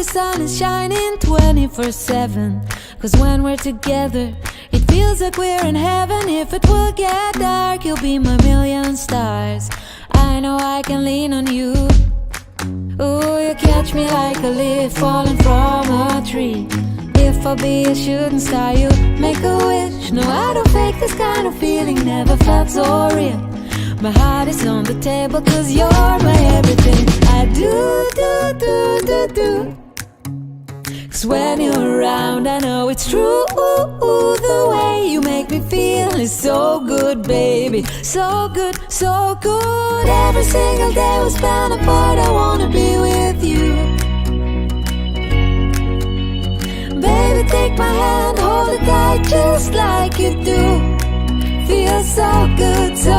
the sun is shining 24/7. Cause when we're together, it feels like we're in heaven. If it will get dark, you'll be my million stars. I know I can lean on you. Ooh, you catch me like a leaf falling from a tree. If I'll be a shooting star, you make a wish. No, I don't fake this kind of feeling, never felt so real. My heart is on the table cause you're my everything. I do. Cause when you're around I know it's true. The way you make me feel is so good, baby. So good, so good. Every single day we spend apart, I wanna be with you. Baby, take my hand, hold it tight just like you do. Feels so good, so